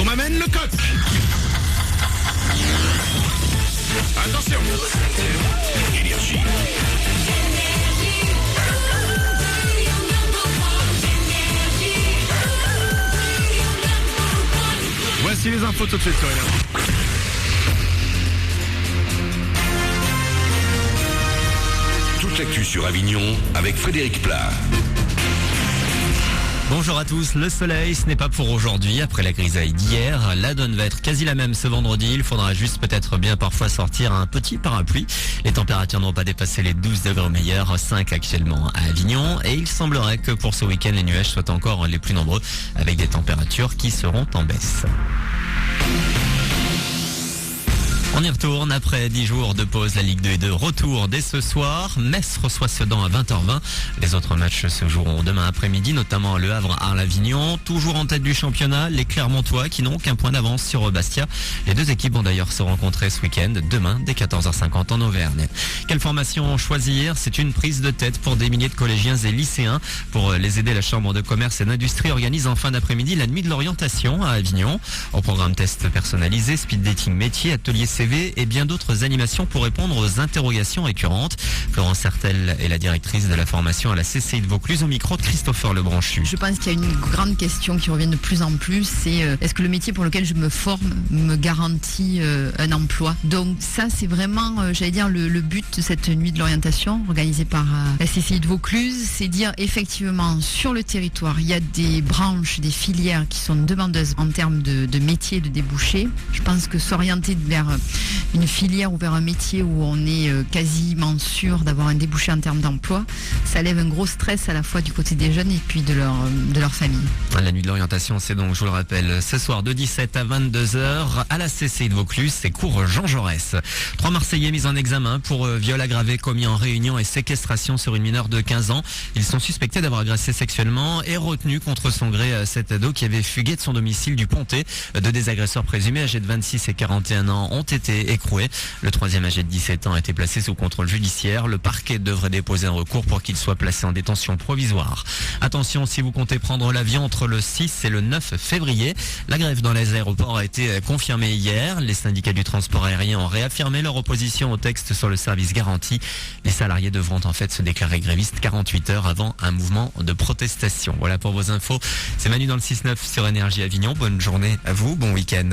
qu'on m'amène le coq. Attention. Énergie. Voici les infos tout de suite sur Énergie. Toute l'actu sur Avignon avec Frédéric Plat. Bonjour à tous, le soleil ce n'est pas pour aujourd'hui, après la grisaille d'hier, la donne va être quasi la même ce vendredi, il faudra juste peut-être bien parfois sortir un petit parapluie. Les températures n'ont pas dépassé les 12 degrés au meilleur, 5 actuellement à Avignon, et il semblerait que pour ce week-end les nuages soient encore les plus nombreux, avec des températures qui seront en baisse. On y retourne après 10 jours de pause. La Ligue 2 est de retour dès ce soir. Metz reçoit Sedan à 20h20. Les autres matchs se joueront demain après-midi, notamment Le Havre à Avignon. Toujours en tête du championnat, les Clermontois qui n'ont qu'un point d'avance sur Bastia. Les deux équipes vont d'ailleurs se rencontrer ce week-end, demain dès 14h50 en Auvergne. Quelle formation choisir? C'est une prise de tête pour des milliers de collégiens et lycéens. Pour les aider, la Chambre de commerce et d'industrie organise en fin d'après-midi la nuit de l'orientation à Avignon. Au programme test personnalisé, speed dating métier, atelier CV et bien d'autres animations pour répondre aux interrogations récurrentes. Florence Sertel est la directrice de la formation à la CCI de Vaucluse, au micro de Christopher Lebranchu. Je pense qu'il y a une grande question qui revient de plus en plus, c'est est-ce que le métier pour lequel je me forme me garantit un emploi? Donc ça c'est vraiment, j'allais dire, le but de cette nuit de l'orientation organisée par la CCI de Vaucluse, c'est dire effectivement sur le territoire il y a des branches, des filières qui sont demandeuses en termes de métiers, de débouchés. Je pense que s'orienter vers une filière ou vers un métier où on est quasiment sûr d'avoir un débouché en termes d'emploi, ça lève un gros stress à la fois du côté des jeunes et puis de leur famille. La nuit de l'orientation, c'est donc, je vous le rappelle, ce soir de 17 à 22h à la CCI de Vaucluse, c'est cours Jean Jaurès. 3 Marseillais mis en examen pour viol aggravé commis en réunion et séquestration sur une mineure de 15 ans. Ils sont suspectés d'avoir agressé sexuellement et retenu contre son gré cet ado qui avait fugué de son domicile du Pontet. Deux des agresseurs présumés, âgés de 26 et 41 ans, ont été écroué. Le troisième âgé de 17 ans a été placé sous contrôle judiciaire. Le parquet devrait déposer un recours pour qu'il soit placé en détention provisoire. Attention, si vous comptez prendre l'avion entre le 6 et le 9 février, la grève dans les aéroports a été confirmée hier. Les syndicats du transport aérien ont réaffirmé leur opposition au texte sur le service garanti. Les salariés devront en fait se déclarer grévistes 48 heures avant un mouvement de protestation. Voilà pour vos infos. C'est Manu dans le 6-9 sur Énergie Avignon. Bonne journée à vous, bon week-end.